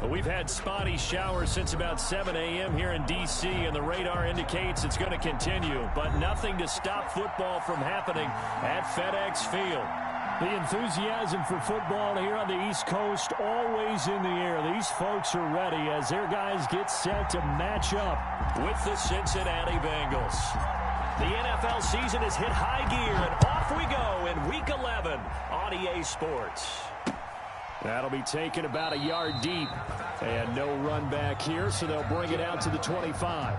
We've had spotty showers since about 7 a.m. here in D.C., and the radar indicates it's going to continue, but nothing to stop football from happening at FedEx Field. The enthusiasm for football here on the East Coast always in the air. These folks are ready as their guys get set to match up with the Cincinnati Bengals. The NFL season has hit high gear, and off we go in Week 11 on EA Sports. That'll be taken about a yard deep. And no run back here, so they'll bring it out to the 25.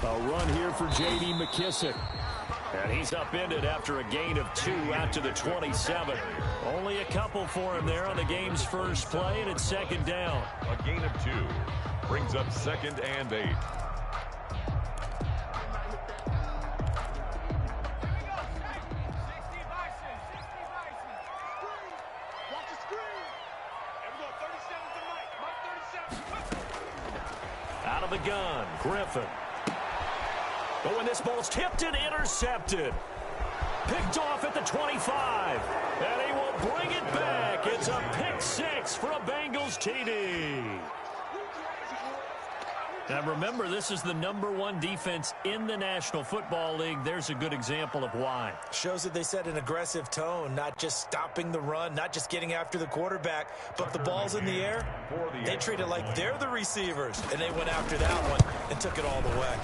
A run here for J.D. McKissick. And he's upended after a gain of 2 out to the 27. Only a couple for him there on the game's first play, and it's second down. A gain of 2 brings up 2nd and 8. Out of the gun, Griffin. But when this ball's tipped and intercepted. Picked off at the 25. And he will bring it back. It's a pick 6 for a Bengals TD. Now remember, this is the #1 defense in the National Football League. There's a good example of why. Shows that they set an aggressive tone, not just stopping the run, not just getting after the quarterback, but the ball's in the air. They treat it like they're the receivers, and they went after that one and took it all the way.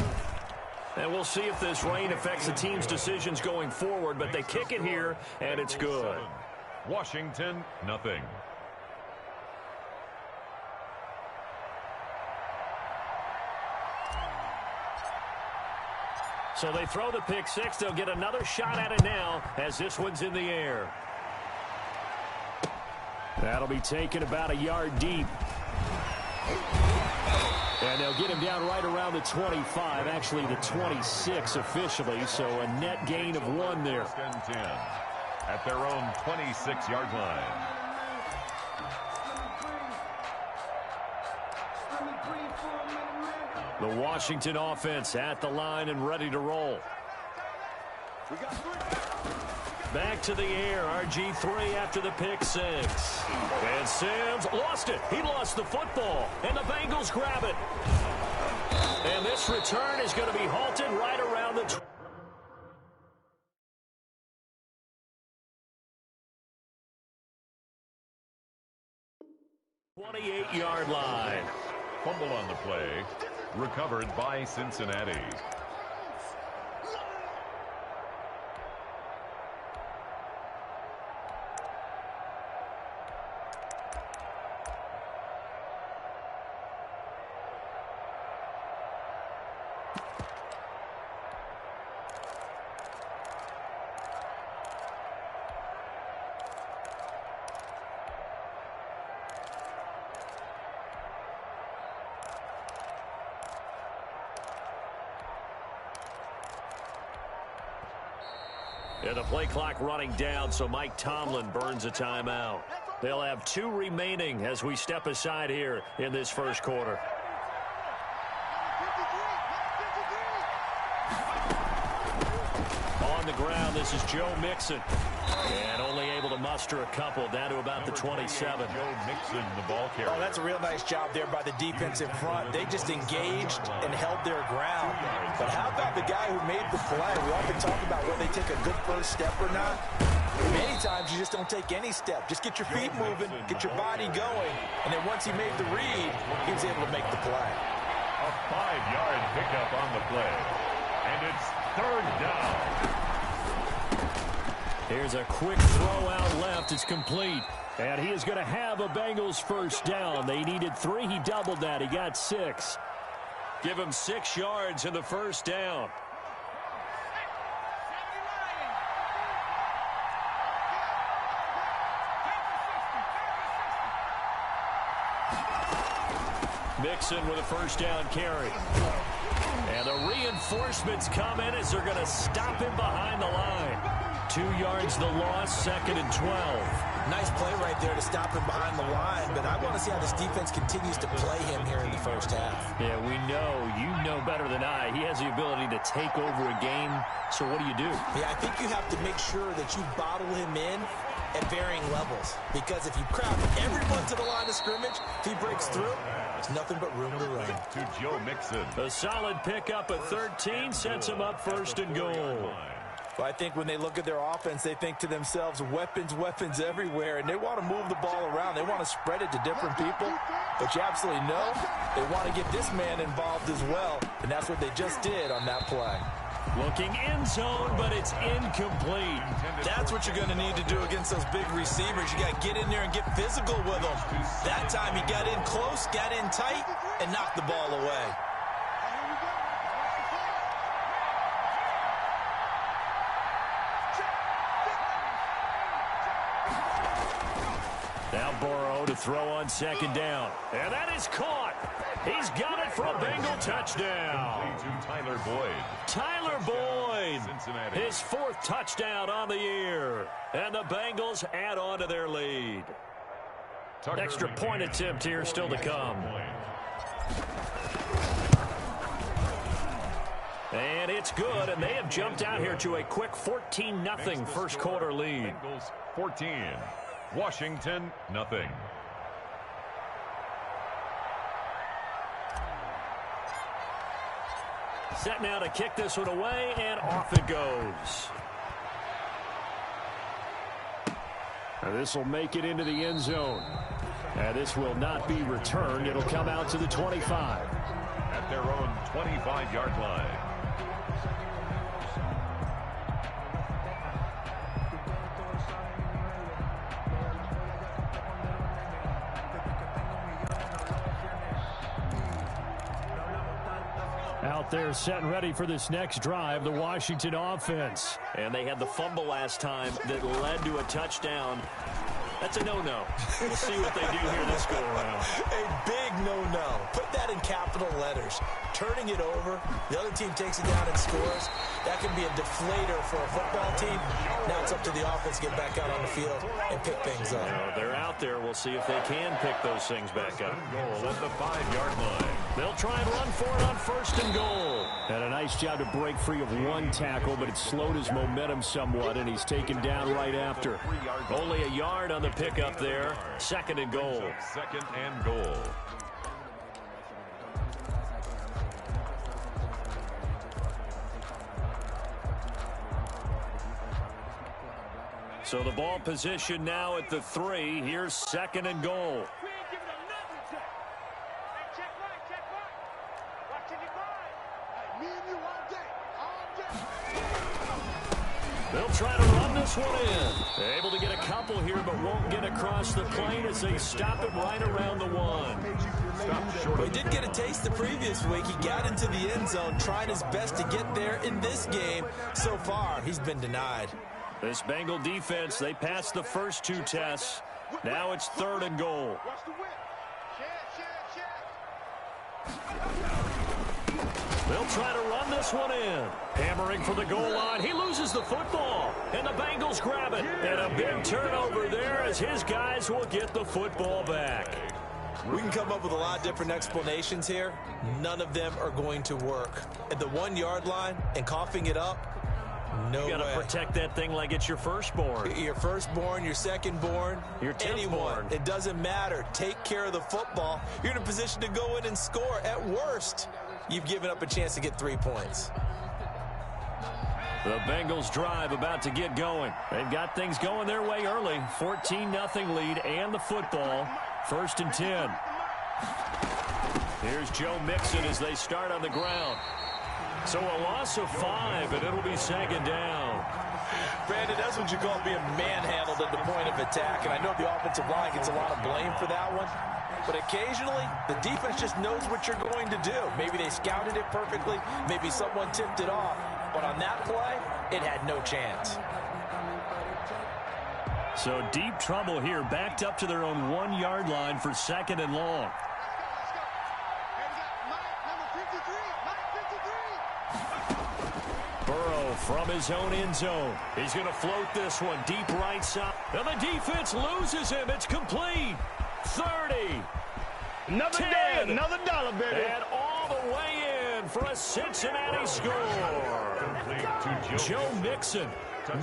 And we'll see if this rain affects the team's decisions going forward, but they kick it here, and it's good. Washington, nothing. So they throw the pick 6. They'll get another shot at it now as this one's in the air. That'll be taken about a yard deep. And they'll get him down right around the 25, actually the 26 officially, so a net gain of 1 there. 1st and 10 at their own 26-yard line. The Washington offense at the line and ready to roll. Back to the air, RG3 after the pick 6. And Sims lost it. He lost the football, and the Bengals grab it. And this return is going to be halted right around the 28-yard line. Fumble on the play, recovered by Cincinnati. And the play clock running down, so Mike Tomlin burns a timeout. They'll have 2 remaining as we step aside here in this first quarter. On the ground, this is Joe Mixon. And only able to muster a couple down to about the 27. Joe Mixon, the ball carrier. Oh, that's a real nice job there by the defense in front. They just engaged and held their ground. But how about the guy who made the play? We often talk about whether they take a good first step or not. Many times you just don't take any step. Just get your feet moving, get your body going. And then once he made the read, he was able to make the play. A 5-yard pickup on the play. And it's 3rd down. Here's a quick throw out left. It's complete. And he is going to have a Bengals first down. They needed 3. He doubled that. He got 6. Give him 6 yards in the first down. Mixon with a first down carry. And the reinforcements come in as they're going to stop him behind the line. 2 yards the loss, 2nd and 12. Nice play right there to stop him behind the line, but I want to see how this defense continues to play him here in the first half. Yeah, we know. You know better than I. He has the ability to take over a game, so what do you do? Yeah, I think you have to make sure that you bottle him in at varying levels, because if you crowd everyone to the line of scrimmage, if he breaks through, there's nothing but room to run. To Joe Mixon. A solid pickup at 13 sets him up 1st and goal. Well, I think when they look at their offense, they think to themselves, weapons, weapons everywhere, and they want to move the ball around. They want to spread it to different people, but you absolutely know they want to get this man involved as well, and that's what they just did on that play. Looking end zone, but it's incomplete. That's what you're going to need to do against those big receivers. You got to get in there and get physical with them. That time he got in close, got in tight, and knocked the ball away. Now Burrow to throw on 2nd down. And that is caught. He's got it for a Bengal touchdown. Tyler Boyd. Tyler Boyd, his 4th touchdown on the year. And the Bengals add on to their lead. Extra point attempt here still to come. And it's good, and they have jumped out here to a quick 14-0 first quarter lead. Bengals 14. Washington, nothing. Set now to kick this one away, and off it goes. This will make it into the end zone. This will not be returned. It'll come out to the 25. At their own 25-yard line. Out there set and ready for this next drive, the Washington offense. And they had the fumble last time that led to a touchdown. That's a no-no. We'll see what they do here this go-around. A big no-no. Put that in capital letters. Turning it over, the other team takes it down and scores. That can be a deflator for a football team. Now it's up to the offense to get back out on the field and pick things up. They're out there. We'll see if they can pick those things back up. Goal at the 5-yard line. They'll try and run for it on 1st and goal. Had a nice job to break free of one tackle, but it slowed his momentum somewhat, and he's taken down right after. Only a yard on the pickup there. 2nd and goal. 2nd and goal. So the ball position now at the 3. Here's 2nd and goal. They'll try to run this one in. Able to get a couple here, but won't get across the plane as they stop it right around the 1. Well, he did get a taste the previous week. He got into the end zone, trying his best to get there in this game. So far, he's been denied. This Bengal defense, they passed the first 2 tests. Now it's 3rd and goal. They'll try to run this one in. Hammering for the goal line. He loses the football. And the Bengals grab it. And a big turnover there as his guys will get the football back. We can come up with a lot of different explanations here. None of them are going to work. At the 1-yard line and coughing it up, no way. You got to protect that thing like it's your firstborn. Your firstborn, your secondborn, your 10th anyone. born. It doesn't matter. Take care of the football. You're in a position to go in and score. At worst, you've given up a chance to get 3 points. The Bengals drive about to get going. They've got things going their way early. 14-0 lead and the football. 1st and 10. Here's Joe Mixon as they start on the ground. So a loss of 5, and it'll be 2nd down. Brandon, that's what you call being manhandled at the point of attack. And I know the offensive line gets a lot of blame for that one. But occasionally, the defense just knows what you're going to do. Maybe they scouted it perfectly. Maybe someone tipped it off. But on that play, it had no chance. So deep trouble here, backed up to their own 1-yard line for 2nd and long. Burrow from his own end zone. He's going to float this one deep right side. And the defense loses him. It's complete. 30. Another 10, day, another dollar, baby. And all the way in for a Cincinnati score. Joe Mixon,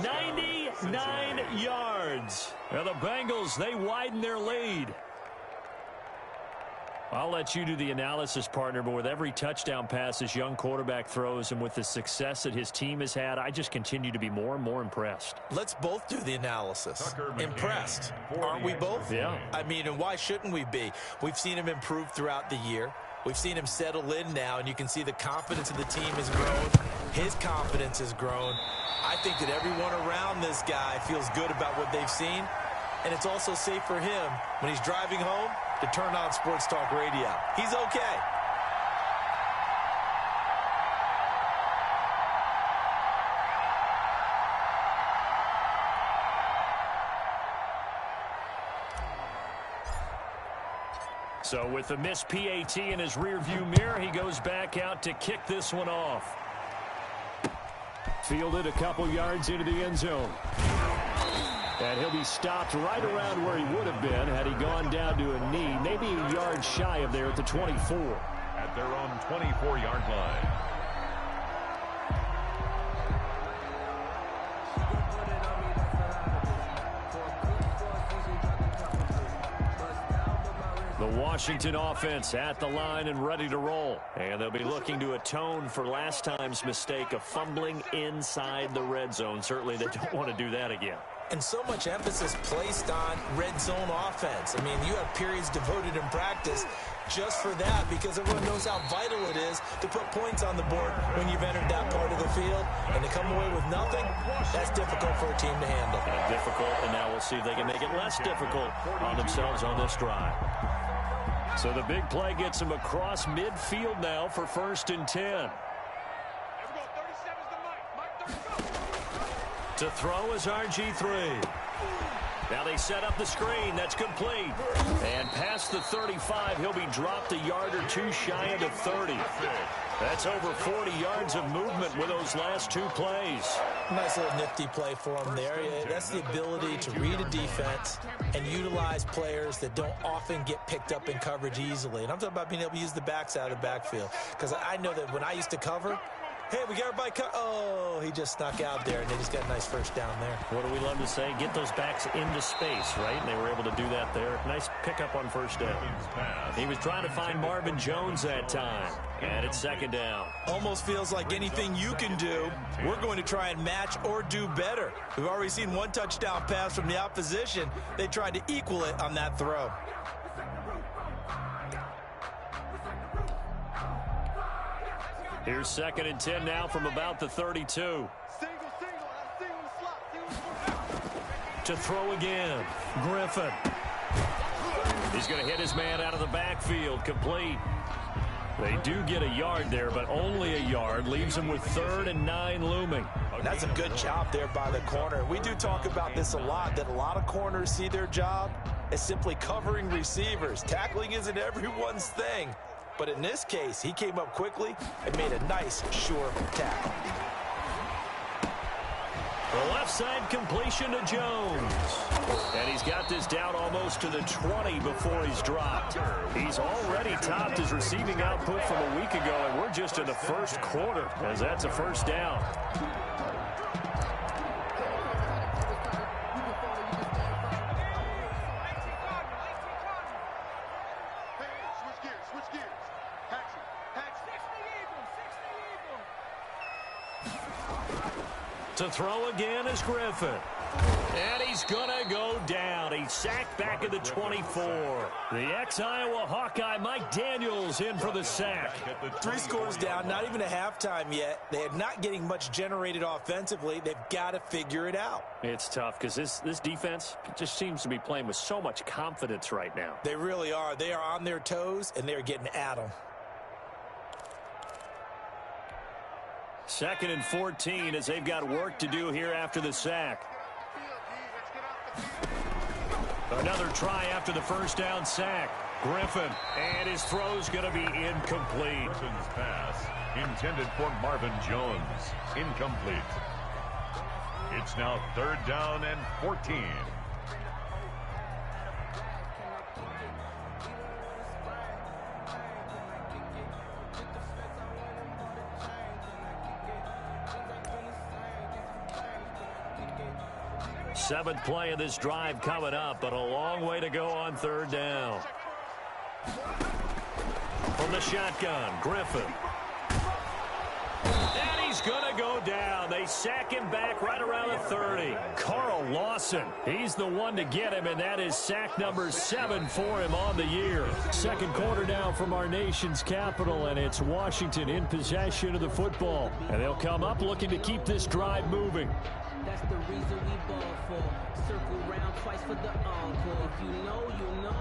99 yards. And the Bengals, they widen their lead. I'll let you do the analysis, partner, but with every touchdown pass this young quarterback throws and with the success that his team has had, I just continue to be more and more impressed. Let's both do the analysis. Impressed. Aren't we both? Yeah. I mean, and why shouldn't we be? We've seen him improve throughout the year. We've seen him settle in now, and you can see the confidence of the team has grown. His confidence has grown. I think that everyone around this guy feels good about what they've seen, and it's also safe for him when he's driving home to turn on Sports Talk Radio. He's okay. So with the missed PAT in his rearview mirror, he goes back out to kick this one off. Fielded a couple yards into the end zone. And he'll be stopped right around where he would have been had he gone down to a knee, maybe a yard shy of there at the 24. At their own 24-yard line. The Washington offense at the line and ready to roll. And they'll be looking to atone for last time's mistake of fumbling inside the red zone. Certainly they don't want to do that again. And so much emphasis placed on red zone offense. I mean, you have periods devoted in practice just for that because everyone knows how vital it is to put points on the board when you've entered that part of the field. And to come away with nothing, that's difficult for a team to handle. Difficult, and now we'll see if they can make it less difficult on themselves on this drive. So the big play gets him across midfield now for 1st and 10. To throw is RG3. Now they set up the screen. That's complete. And past the 35, he'll be dropped a yard or two shy of the 30. That's over 40 yards of movement with those last two plays. Nice little nifty play for him there. That's the ability to read a defense and utilize players that don't often get picked up in coverage easily. And I'm talking about being able to use the backside of the backfield. Because I know that when I used to cover, hey, we got everybody oh, he just snuck out there, and they just got a nice first down there. What do we love to say? Get those backs into space, right? And they were able to do that there. Nice pickup on first down. He was trying to find Marvin Jones that time. And it's 2nd down. Almost feels like anything you can do, we're going to try and match or do better. We've already seen one touchdown pass from the opposition. They tried to equal it on that throw. Here's 2nd and 10 now from about the 32. To throw again. Griffin. He's going to hit his man out of the backfield. Complete. They do get a yard there, but only a yard. Leaves him with 3rd and 9 looming. That's a good job there by the corner. We do talk about this a lot, that a lot of corners see their job as simply covering receivers. Tackling isn't everyone's thing. But in this case, he came up quickly and made a nice, sure tackle. The left side completion to Jones. And he's got this down almost to the 20 before he's dropped. He's already topped his receiving output from a week ago, and we're just in the first quarter as that's a 1st down. To throw again is Griffin. And he's going to go down. He's sacked back at the 24. The ex-Iowa Hawkeye Mike Daniels in for the sack. 3 scores down, not even a halftime yet. They are not getting much generated offensively. They've got to figure it out. It's tough because this defense just seems to be playing with so much confidence right now. They really are. They are on their toes, and they're getting at them. 2nd and 14 as they've got work to do here after the sack. Another try after the 1st down sack. Griffin, and his throw's going to be incomplete. Griffin's pass intended for Marvin Jones. Incomplete. It's now 3rd down and 14. Seventh play of this drive coming up, but a long way to go on 3rd down. From the shotgun, Griffin. And he's going to go down. They sack him back right around the 30. Carl Lawson, he's the one to get him, and that is sack number 7 for him on the year. Second quarter now from our nation's capital, and it's Washington in possession of the football. And they'll come up looking to keep this drive moving. That's the reason we ball for. Circle round twice for the encore. If you know, you know.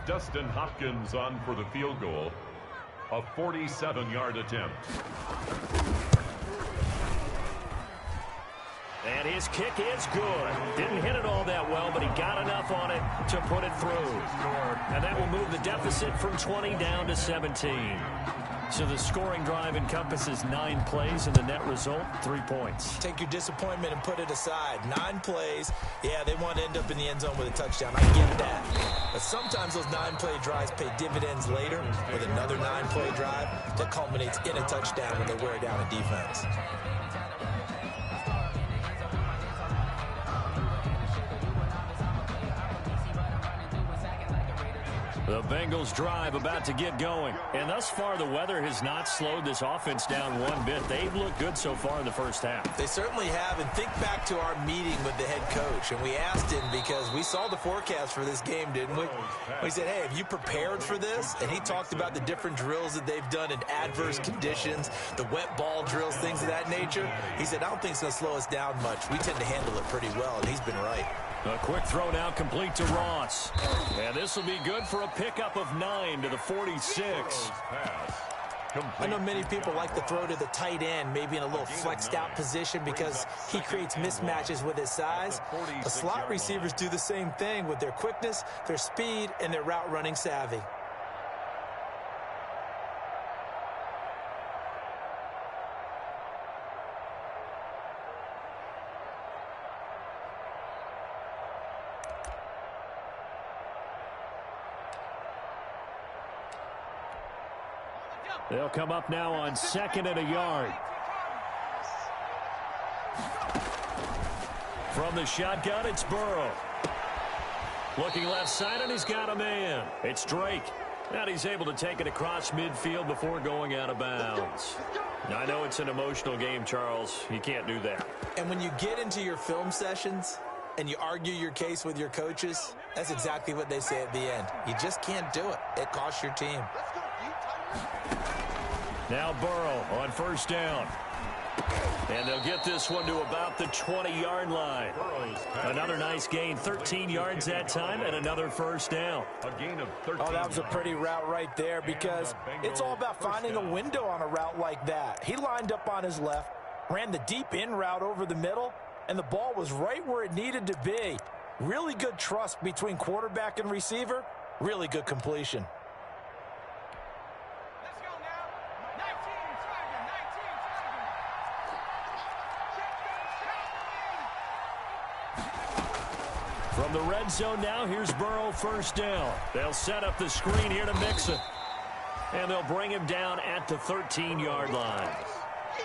Dustin Hopkins on for the field goal. A 47-yard attempt. And his kick is good. Didn't hit it all that well, but he got enough on it to put it through. And that will move the deficit from 20 down to 17. So the scoring drive encompasses 9 plays, and the net result, 3 points. Take your disappointment and put it aside. 9 plays. Yeah, they want to end up in the end zone with a touchdown. I get that. But sometimes those 9-play drives pay dividends later with another 9-play drive that culminates in a touchdown when they wear down a defense. The Bengals drive about to get going. And thus far, the weather has not slowed this offense down one bit. They've looked good so far in the first half. They certainly have. And think back to our meeting with the head coach. And we asked him because we saw the forecast for this game, didn't we? We said, hey, have you prepared for this? And he talked about the different drills that they've done in adverse conditions, the wet ball drills, things of that nature. He said, I don't think it's going to slow us down much. We tend to handle it pretty well, and he's been right. A quick throw now complete to Ross. And this will be good for a pickup of 9 to the 46. I know many people like to throw to the tight end, maybe in a little flexed out position because he creates mismatches with his size. The slot receivers do the same thing with their quickness, their speed, and their route running savvy. They'll come up now on 2nd and a yard. From the shotgun, it's Burrow. Looking left side, and he's got a man. It's Drake. And he's able to take it across midfield before going out of bounds. Now, I know it's an emotional game, Charles. You can't do that. And when you get into your film sessions and you argue your case with your coaches, that's exactly what they say at the end. You just can't do it. It costs your team. Now Burrow on 1st down. And they'll get this one to about the 20-yard line. Another nice gain, 13 yards that time, and another 1st down. A gain of 13. Oh, that was a pretty route right there because it's all about finding a window on a route like that. He lined up on his left, ran the deep in route over the middle, and the ball was right where it needed to be. Really good trust between quarterback and receiver. Really good completion. From the red zone now, here's Burrow 1st down. They'll set up the screen here to Mixon. And they'll bring him down at the 13-yard line.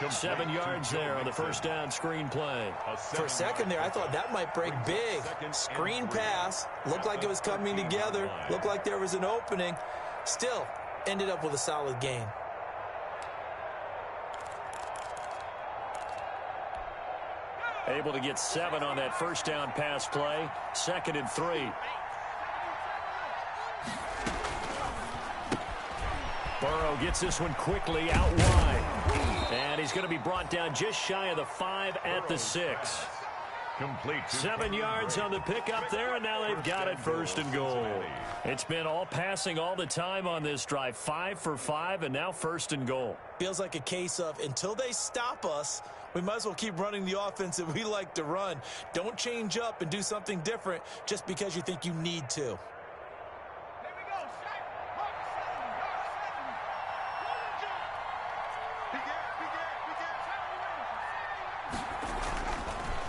7 yards there on the 1st down screen play. For a second there, I thought that might break big. Screen pass. Looked like it was coming together. Looked like there was an opening. Still, ended up with a solid gain. Able to get 7 on that 1st down pass play. 2nd and 3. Burrow gets this one quickly out wide. And he's going to be brought down just shy of the 5 at the 6. Complete. 7 yards on the pickup there, and now they've got it 1st and goal. It's been all passing all the time on this drive. 5 for 5, and now 1st and goal. Feels like a case of until they stop us, we might as well keep running the offense that we like to run. Don't change up and do something different just because you think you need to.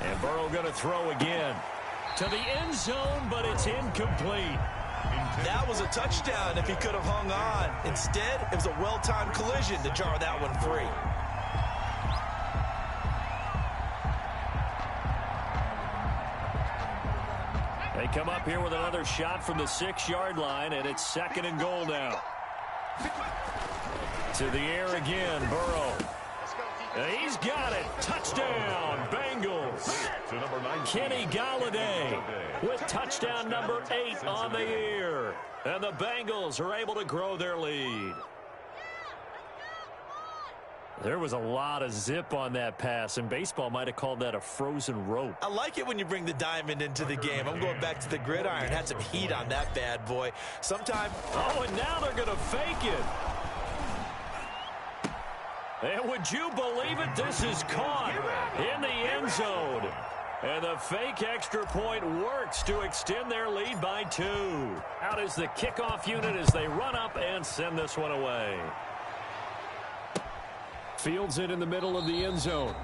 And Burrow going to throw again. To the end zone, but it's incomplete. That was a touchdown if he could have hung on. Instead, it was a well-timed collision to jar that one free. They come up here with another shot from the 6-yard line, and it's 2nd and goal now. To the air again, Burrow. And he's got it. Touchdown, Bengals. Kenny Golladay with touchdown number 8 on the year. And the Bengals are able to grow their lead. There was a lot of zip on that pass, and baseball might have called that a frozen rope. I like it when you bring the diamond into the game. I'm going back to the gridiron. Had some heat on that bad boy. Sometime. Oh, and now they're going to fake it. And would you believe it? This is caught in the end zone. And the fake extra point works to extend their lead by 2. Out is the kickoff unit as they run up and send this one away. Fields it in the middle of the end zone.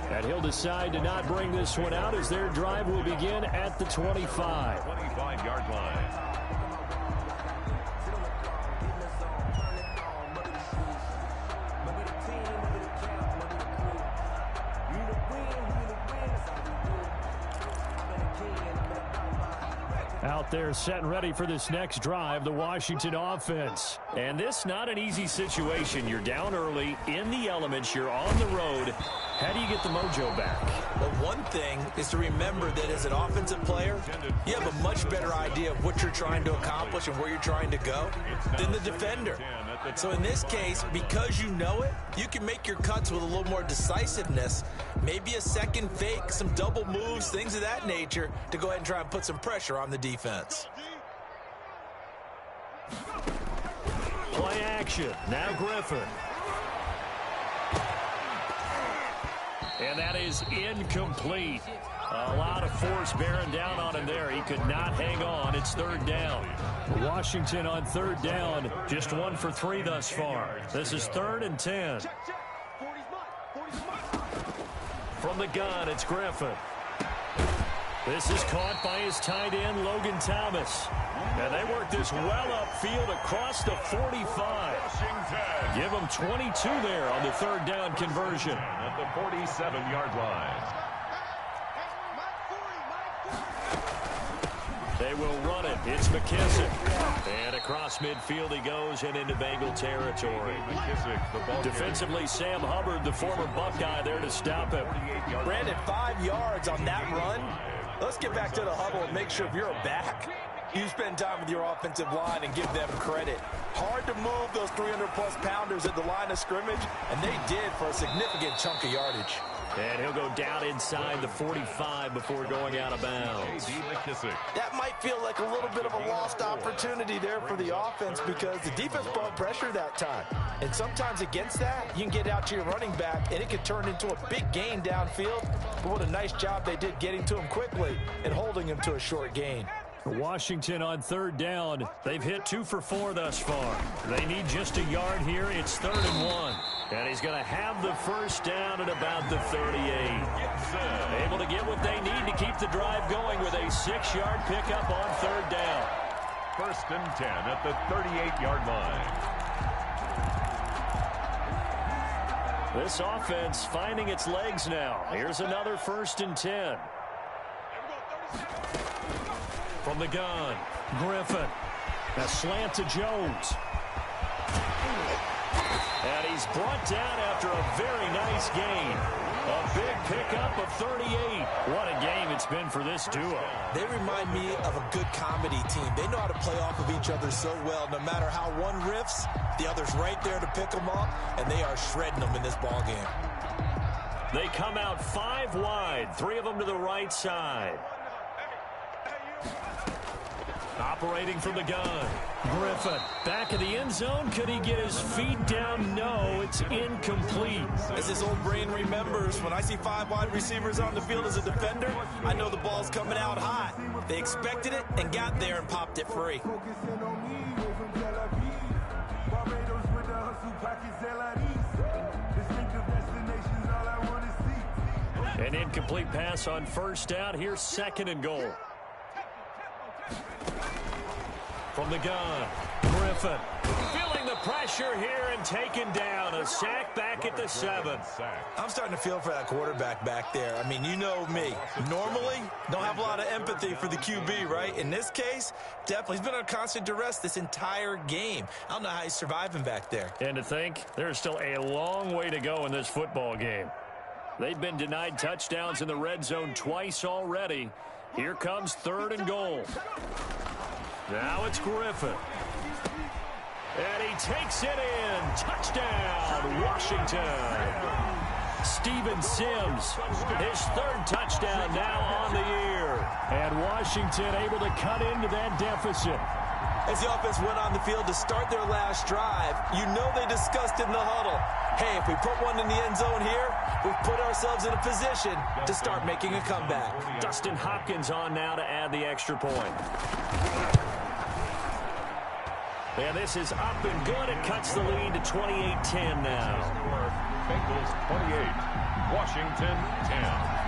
And he'll decide to not bring this one out as their drive will begin at the 25. 25-yard line. Out there set and ready for this next drive, the Washington offense. And this not an easy situation. You're down early, in the elements, you're on the road. How do you get the mojo back? Well, one thing is to remember that as an offensive player, you have a much better idea of what you're trying to accomplish and where you're trying to go than the defender. So in this case, because you know it, you can make your cuts with a little more decisiveness, maybe a second fake, some double moves, things of that nature, to go ahead and try and put some pressure on the defense. Play action. Now Griffin. And that is incomplete. A lot of force bearing down on him there. He could not hang on. It's 3rd down. Washington on 3rd down. Just 1 for 3 thus far. This is 3rd and 10. From the gun, it's Griffin. This is caught by his tight end, Logan Thomas. And they work this well upfield across the 45. Give them 22 there on the 3rd down conversion. At the 47-yard line. They will run it. It's McKissick. And across midfield he goes and into Bengal territory. Defensively, Sam Hubbard, the former Buckeye, there to stop him. Brandon, 5 yards on that run. Let's get back to the huddle and make sure if you're a back, you spend time with your offensive line and give them credit. Hard to move those 300-plus pounders at the line of scrimmage, and they did for a significant chunk of yardage. And he'll go down inside the 45 before going out of bounds. That might feel like a little bit of a lost opportunity there for the offense because the defense brought pressure that time. And sometimes against that, you can get out to your running back, and it could turn into a big gain downfield. But what a nice job they did getting to him quickly and holding him to a short gain. Washington on 3rd down. They've hit 2 for 4 thus far. They need just a yard here. It's 3rd and 1. And he's going to have the first down at about the 38. Able to get what they need to keep the drive going with a 6-yard pickup on 3rd down. 1st and 10 at the 38-yard line. This offense finding its legs now. Here's another 1st and 10. From the gun, Griffin. A slant to Jones. And he's brought down after a very nice gain. A big pickup of 38. What a game it's been for this duo. They remind me of a good comedy team. They know how to play off of each other so well. No matter how one riffs, the other's right there to pick them up, and they are shredding them in this ballgame. They come out 5 wide, 3 of them to the right side. Operating from the gun. Griffin back of the end zone. Could he get his feet down? No, it's incomplete. As his old brain remembers, when I see 5 wide receivers on the field as a defender, I know the ball's coming out hot. They expected it and got there and popped it free. And An incomplete pass on first down. Here's 2nd and goal. From the gun, Griffin. Feeling the pressure here and taken down. A sack back at the 7. I'm starting to feel for that quarterback back there. I mean, you know me. Normally, don't have a lot of empathy for the QB, right? In this case, definitely. He's been under constant duress this entire game. I don't know how he's surviving back there. And to think, there's still a long way to go in this football game. They've been denied touchdowns in the red zone twice already. Here comes 3rd and goal. Now it's Griffin. And he takes it in. Touchdown, Washington. Steven Sims, his 3rd touchdown now on the year. And Washington able to cut into that deficit. As the offense went on the field to start their last drive, you know they discussed in the huddle, hey, if we put one in the end zone here, we've put ourselves in a position to start making a comeback. Dustin Hopkins on now to add the extra point. And this is up and good. It cuts the lead to 28-10 now. Bengals 28, Washington 10.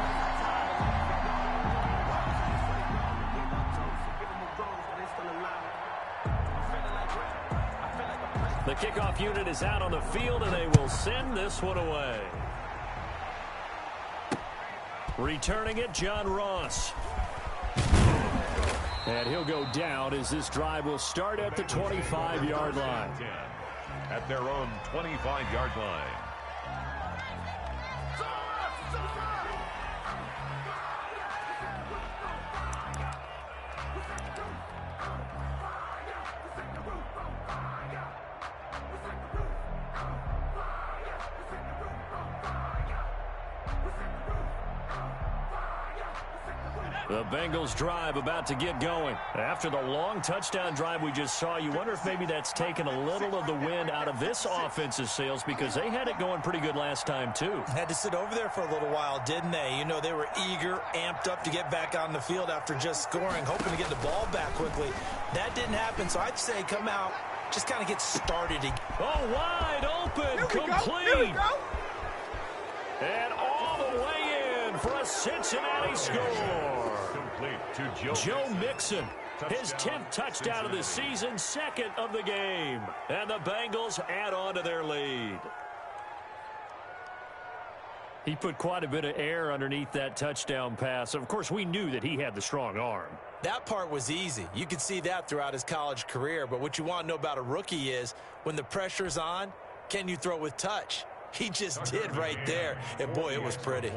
The kickoff unit is out on the field, and they will send this one away. Returning it, John Ross. And he'll go down as this drive will start at the 25-yard line. At their own 25-yard line. The Bengals drive about to get going. After the long touchdown drive we just saw, you wonder if maybe that's taken a little of the wind out of this offensive sails because they had it going pretty good last time too. Had to sit over there for a little while, didn't they? You know, they were eager, amped up to get back on the field after just scoring, hoping to get the ball back quickly. That didn't happen, so I'd say come out, just kind of get started again. Oh, wide open, complete. Here we go. And all the way in for a Cincinnati score. To Joe Mixon, his 10th touchdown of the season, 2nd of the game. And the Bengals add on to their lead. He put quite a bit of air underneath that touchdown pass. Of course, we knew that he had the strong arm. That part was easy. You could see that throughout his college career. But what you want to know about a rookie is when the pressure's on, can you throw with touch? He just did right there. And, boy, it was pretty.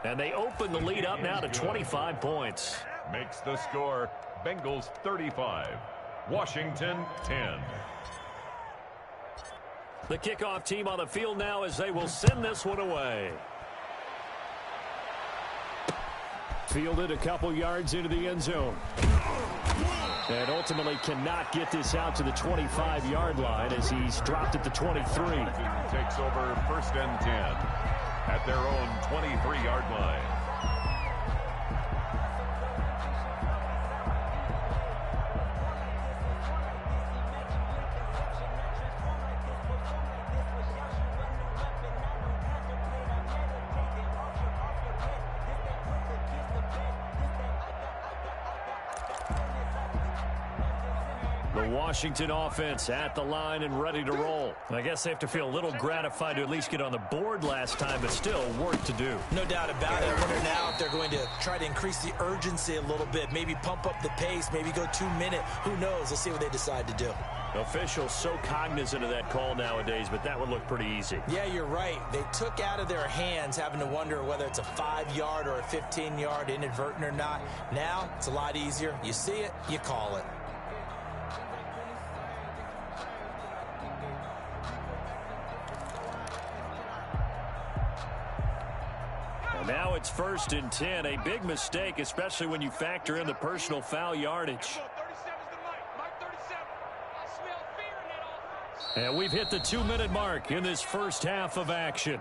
And they open the lead up now to 25 points. Makes the score Bengals 35, Washington 10. The kickoff team on the field now as they will send this one away. Fielded a couple yards into the end zone. And ultimately cannot get this out to the 25-yard line as he's dropped at the 23. Takes over 1st and 10 at their own 23-yard line. Washington offense at the line and ready to roll. I guess they have to feel a little gratified to at least get on the board last time, but still work to do. No doubt about it. I wonder now if they're going to try to increase the urgency a little bit, maybe pump up the pace, maybe go 2-minute. Who knows? Let's see what they decide to do. Officials so cognizant of that call nowadays, but that would look pretty easy. Yeah, you're right. They took out of their hands having to wonder whether it's a 5-yard or a 15-yard, inadvertent or not. Now, it's a lot easier. You see it, you call it. Now it's 1st and 10. A big mistake, especially when you factor in the personal foul yardage. And we've hit the 2-minute mark in this first half of action.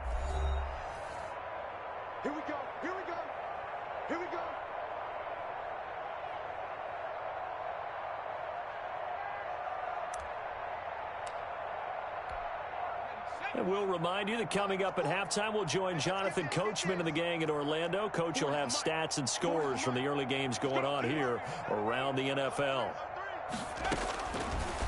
Here we go. Here we go. Here will remind you that coming up at halftime, we'll join Jonathan Coachman and the gang in Orlando. Coach will have stats and scores from the early games going on here around the NFL.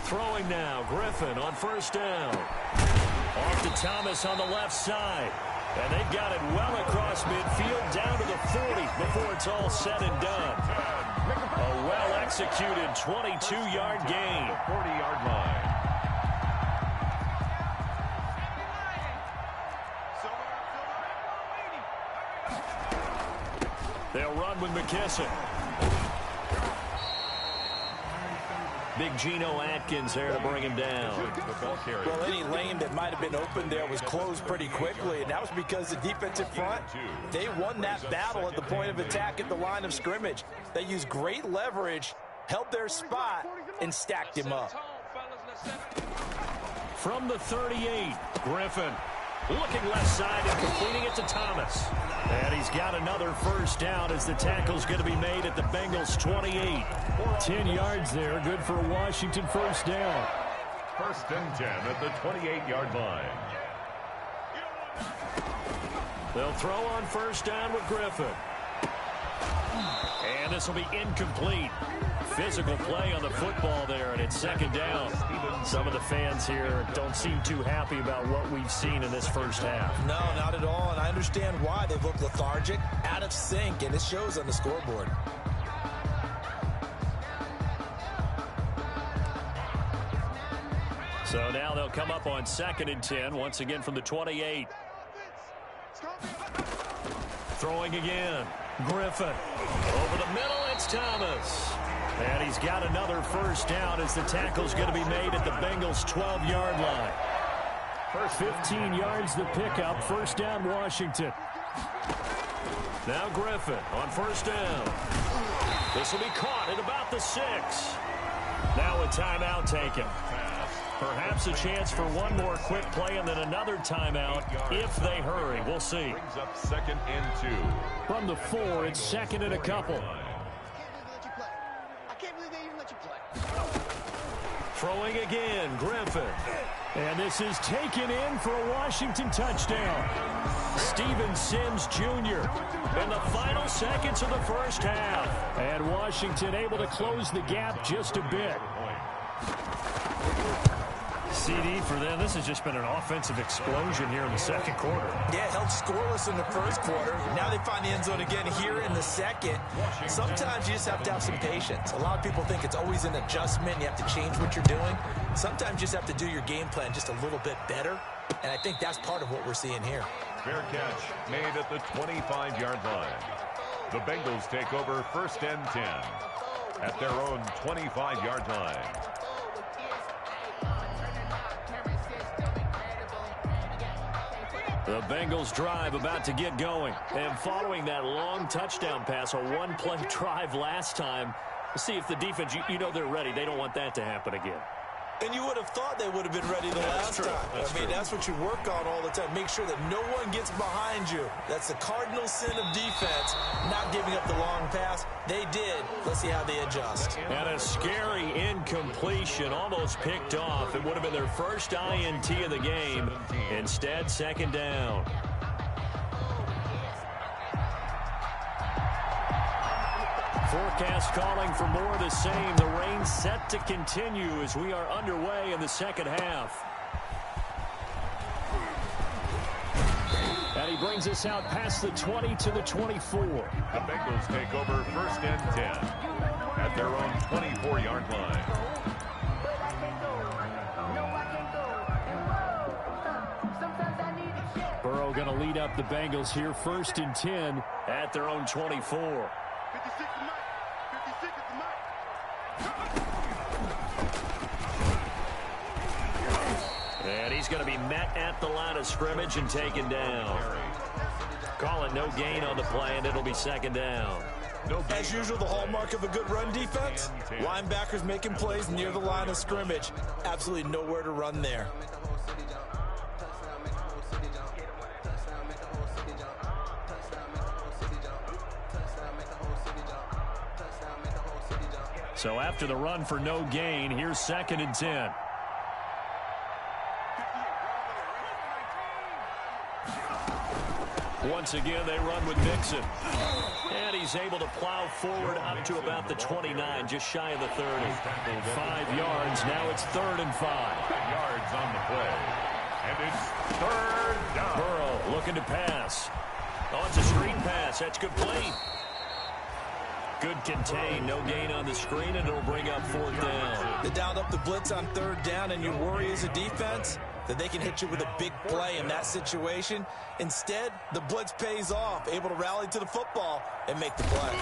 Throwing now, Griffin on first down. Off to Thomas on the left side. And they've got it well across midfield down to the 40 before it's all said and done. A well-executed 22-yard gain. 40-yard line. They'll run with McKissick. Big Geno Atkins there to bring him down. Well, any lane that might have been open there was closed pretty quickly, and that was because the defensive front, they won that battle at the point of attack at the line of scrimmage. They used great leverage, held their spot, and stacked him up. From the 38, Griffin looking left side and completing it to Thomas. And he's got another first down as the tackle's going to be made at the Bengals' 28. 10 yards there, good for a Washington first down. First and 10 at the 28-yard line. They'll throw on first down with Griffin. And this will be incomplete. Physical play on the football there, and it's second down. Some of the fans here don't seem too happy about what we've seen in this first half. No, not at all, and I understand why. They've looked lethargic, out of sync, and it shows on the scoreboard. So now they'll come up on second and 10, once again from the 28. Throwing again. Griffin. Over the middle, it's Thomas. And he's got another first down as the tackle's going to be made at the Bengals' 12-yard line. First 15 yards the pickup. First down, Washington. Now Griffin on first down. This will be caught at about the 6. Now a timeout taken. Perhaps a chance for one more quick play and then another timeout if they hurry. We'll see. Brings up second and 2. From the 4, it's second and a couple. Throwing again, Griffin. And this is taken in for a Washington touchdown. Steven Sims Jr. in the final seconds of the first half. And Washington able to close the gap just a bit. CD for them. This has just been an offensive explosion here in the second quarter. Yeah, held scoreless in the first quarter. Now they find the end zone again here in the second. Sometimes you just have to have some patience. A lot of people think it's always an adjustment. You have to change what you're doing. Sometimes you just have to do your game plan just a little bit better. And I think that's part of what we're seeing here. Fair catch made at the 25-yard line. The Bengals take over first and 10 at their own 25-yard line. The Bengals drive about to get going. And following that long touchdown pass, a one-play drive last time, see if the defense, you know they're ready. They don't want that to happen again. And you would have thought they would have been ready the last time. I mean, that's what you work on all the time. Make sure that no one gets behind you. That's the cardinal sin of defense, not giving up the long pass. They did. Let's see how they adjust. And a scary incompletion, almost picked off. It would have been their first INT of the game. Instead, second down. Forecast calling for more of the same. The rain set to continue as we are underway in the second half. And he brings us out past the 20 to the 24. The Bengals take over first and 10 at their own 24-yard line. Burrow going to lead up the Bengals here first and 10 at their own 24. And he's going to be met at the line of scrimmage and taken down. Call it no gain on the play, and it'll be second down. As usual, the hallmark of a good run defense, linebackers making plays near the line of scrimmage. Absolutely nowhere to run there. So after the run for no gain, here's second and 10. Once again, they run with Mixon. And he's able to plow forward up to about the 29, just shy of the 30. 5 yards. Now it's 3rd and 5. 10 yards on the play. And it's 3rd down. Burrow looking to pass. Oh, it's a screen pass. That's good play. Good contain. No gain on the screen, and it'll bring up 4th down. They dialed up the blitz on 3rd down, and you worry as a defense that they can hit you with a big play in that situation. Instead, the blitz pays off, able to rally to the football and make the play.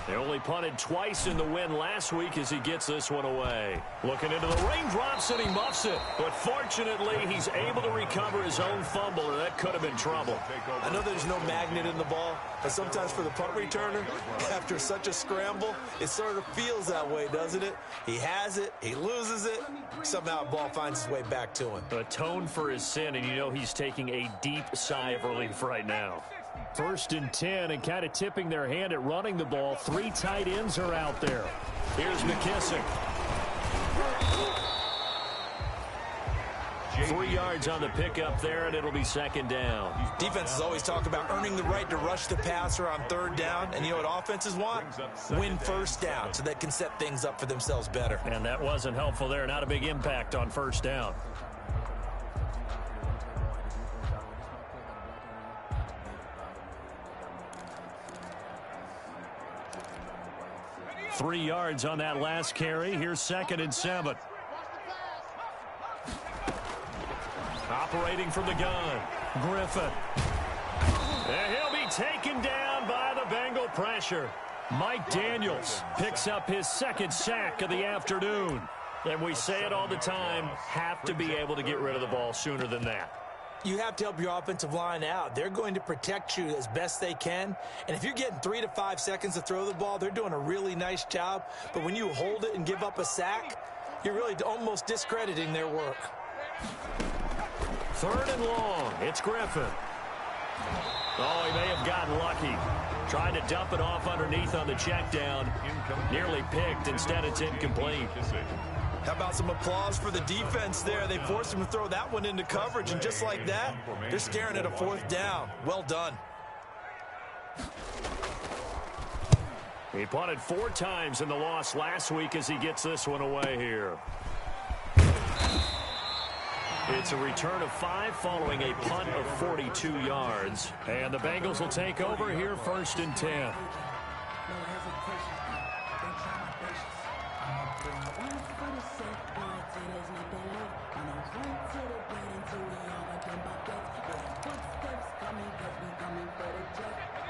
They only punted twice in the win last week as he gets this one away. Looking into the raindrops, and he muffs it. But fortunately, he's able to recover his own fumble, or that could have been trouble. I know there's no magnet in the ball, but sometimes for the punt returner, after such a scramble, it sort of feels that way, doesn't it? He has it, he loses it, somehow the ball finds its way back to him. Atone for his sin, and you know he's taking a deep sigh of relief right now. 1st and 10, and kind of tipping their hand at running the ball. 3 tight ends are out there. Here's McKissick. 3 yards on the pickup there, and it'll be 2nd down. Defenses always talk about earning the right to rush the passer on 3rd down, and you know what offenses want? Win 1st down so they can set things up for themselves better. And that wasn't helpful there. Not a big impact on 1st down. Three yards on that last carry. Here's 2nd and 7. Operating from the gun, Griffin. And he'll be taken down by the Bengal pressure. Mike Daniels picks up his 2nd sack of the afternoon. And we say it all the time, have to be able to get rid of the ball sooner than that. You have to help your offensive line out. They're going to protect you as best they can. And if you're getting 3 to 5 seconds to throw the ball, they're doing a really nice job. But when you hold it and give up a sack, you're really almost discrediting their work. 3rd and long. It's Griffin. Oh, he may have gotten lucky. Trying to dump it off underneath on the check down. Nearly picked. Instead, it's incomplete. How about some applause for the defense there? They forced him to throw that one into coverage, and just like that, they're staring at a 4th down. Well done. He punted 4 times in the loss last week as he gets this one away here. It's a return of 5 following a punt of 42 yards. And the Bengals will take over here 1st and 10.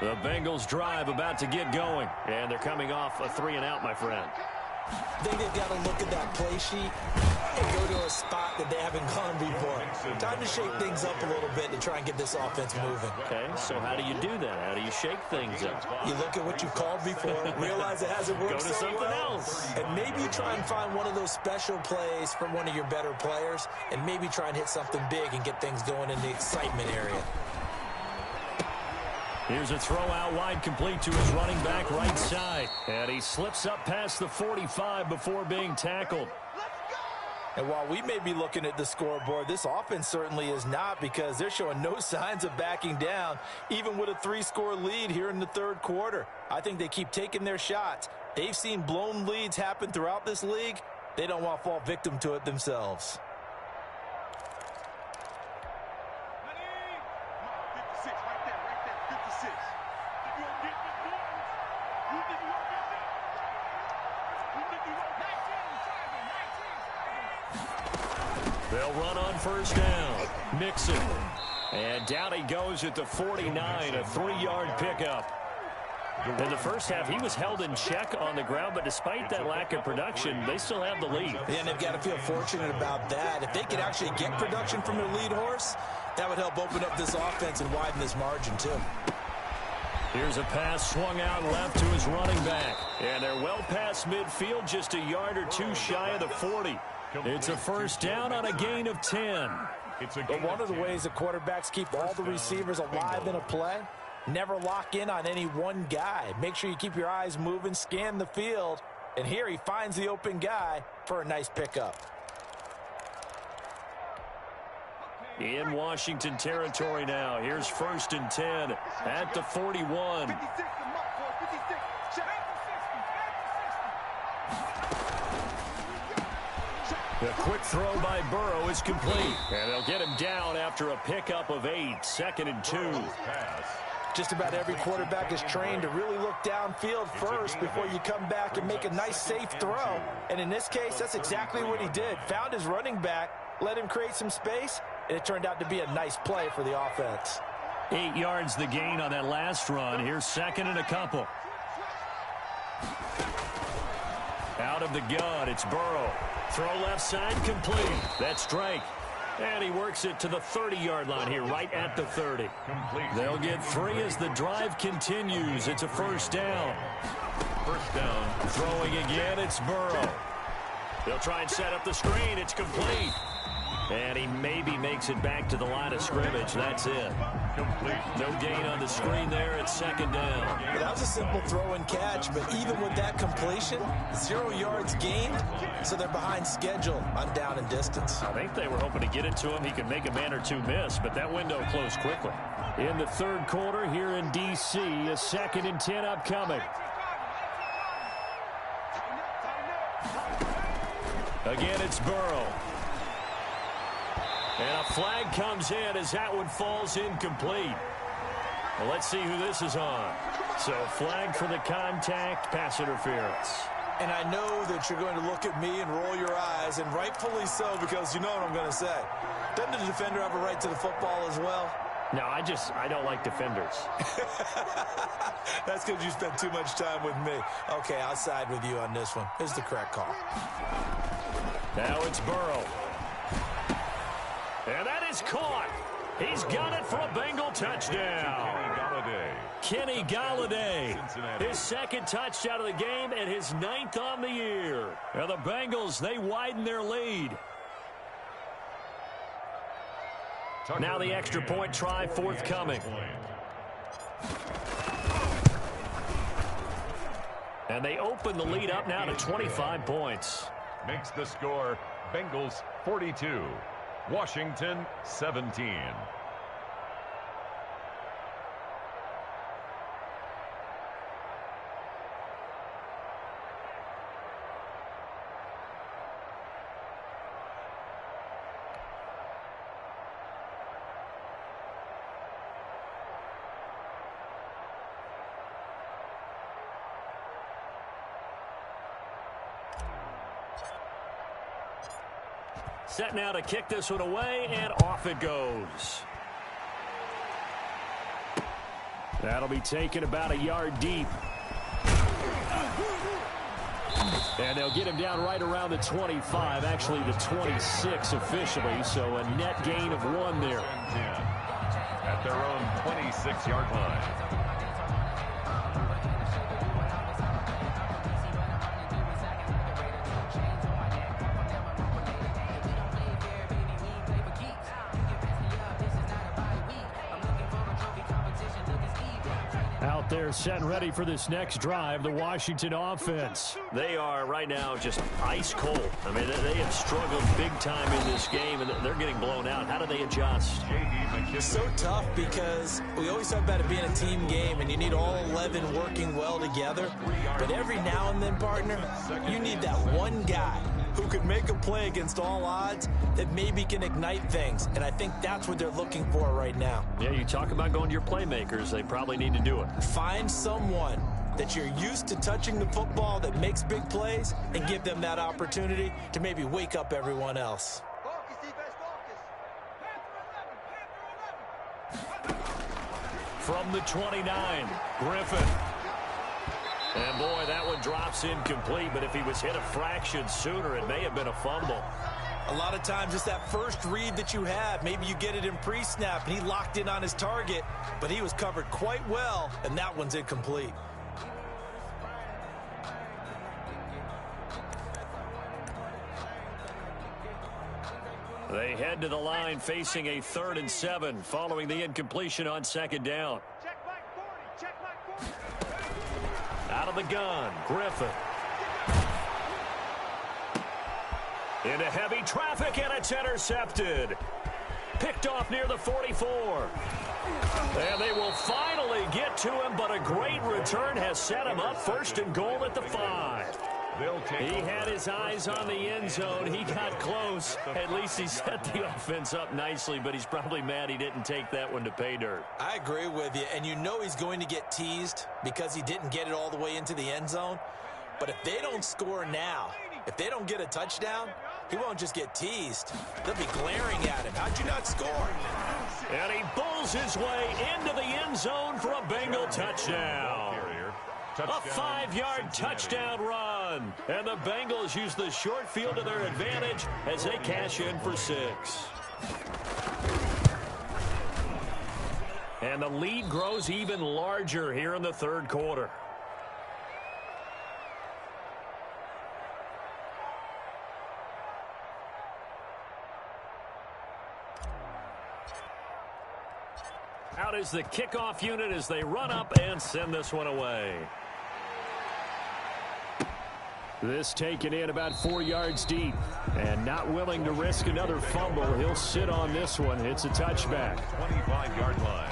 The Bengals drive about to get going, and they're coming off a 3-and-out, my friend. I think they've got to look at that play sheet and go to a spot that they haven't gone before. Time to shake things up a little bit to try and get this offense moving. Okay, so how do you do that? How do you shake things up? You look at what you called before, realize it hasn't worked Go to so something well, else. and maybe you try and find one of those special plays from one of your better players, and maybe try and hit something big and get things going in the excitement area. Here's a throw out wide, complete to his running back right side. And he slips up past the 45 before being tackled. And while we may be looking at the scoreboard, this offense certainly is not, because they're showing no signs of backing down, even with a 3-score lead here in the 3rd quarter. I think they keep taking their shots. They've seen blown leads happen throughout this league. They don't want to fall victim to it themselves. They'll run on 1st down. Mixon. And down he goes at the 49, a 3-yard pickup. In the first half, he was held in check on the ground, but despite that lack of production, they still have the lead. Yeah, and they've got to feel fortunate about that. If they could actually get production from their lead horse, that would help open up this offense and widen this margin, too. Here's a pass swung out left to his running back. And they're well past midfield, just a yard or two shy of the 40. It's a 1st down on a gain of 10. But one of the ways that quarterbacks keep all the receivers alive in a play, never lock in on any one guy. Make sure you keep your eyes moving, scan the field, and here he finds the open guy for a nice pickup. In Washington territory now. Here's 1st and 10 at the 41. The quick throw by Burrow is complete. And they'll get him down after a pickup of 8. 2nd and 2. Just about every quarterback is trained to really look downfield first before you come back and make a nice, safe throw. And in this case, that's exactly what he did. Found his running back, let him create some space, and it turned out to be a nice play for the offense. 8 yards the gain on that last run. Here's 2nd and a couple. Out of the gun, it's Burrow. Throw left side, complete. That's Drake. And he works it to the 30-yard line here, right at the 30. They'll get 3 as the drive continues. It's a 1st down. 1st down. Throwing again, it's Burrow. They'll try and set up the screen. It's complete. And he maybe makes it back to the line of scrimmage. That's it. Complete. No gain on the screen there. It's 2nd down. Well, that was a simple throw and catch, but even with that completion, 0 yards gained, so they're behind schedule on down and distance. I think they were hoping to get it to him. He could make a man or two miss, but that window closed quickly. In the 3rd quarter here in D.C., a 2nd and 10 upcoming. Again, it's Burrow. And a flag comes in as that one falls incomplete. Well, let's see who this is on. So, flag for the contact, pass interference. And I know that you're going to look at me and roll your eyes, and rightfully so, because you know what I'm going to say. Doesn't the defender have a right to the football as well? No, I don't like defenders. That's because you spent too much time with me. Okay, I'll side with you on this one. Here's the correct call. Now it's Burrow. And that is caught. He's got it for a Bengal touchdown. Kenny Galladay. His 2nd touchdown of the game and his 9th on the year. And the Bengals, they widen their lead. Now the extra point try forthcoming. And they open the lead up now to 25 points. Makes the score Bengals 42. Washington 17. Set now to kick this one away, and off it goes. That'll be taken about a yard deep. And they'll get him down right around the 25, actually the 26 officially, so a net gain of 1 there. At their own 26-yard line. Out there set and ready for this next drive, the Washington offense. They are right now just ice cold. I mean, they have struggled big time in this game, and they're getting blown out. How do they adjust? It's so tough because we always talk about it being a team game, and you need all 11 working well together. But every now and then, partner, you need that one guy who could make a play against all odds that maybe can ignite things. And I think that's what they're looking for right now. Yeah, you talk about going to your playmakers. They probably need to do it. Find someone that you're used to touching the football that makes big plays and give them that opportunity to maybe wake up everyone else. From the 29, Griffin. And, boy, that one drops incomplete, but if he was hit a fraction sooner, it may have been a fumble. A lot of times it's that first read that you have. Maybe you get it in pre-snap, and he locked in on his target, but he was covered quite well, and that one's incomplete. They head to the line facing a 3rd and 7 following the incompletion on 2nd down. Out of the gun, Griffin. Into heavy traffic, and it's intercepted. Picked off near the 44. And they will finally get to him, but a great return has set him up first and goal at the 5. He had his eyes on the end zone. He got close. At least he set the offense up nicely, but he's probably mad he didn't take that one to pay dirt. I agree with you, and you know he's going to get teased because he didn't get it all the way into the end zone. But if they don't score now, if they don't get a touchdown, he won't just get teased. They'll be glaring at him. How'd you not score? And he bulls his way into the end zone for a Bengal touchdown. A 5-yard touchdown run. And the Bengals use the short field to their advantage as they cash in for 6. And the lead grows even larger here in the third quarter. Out is the kickoff unit as they run up and send this one away. This taken in about 4 yards deep. And not willing to risk another fumble. He'll sit on this one. It's a touchback. 25-yard line.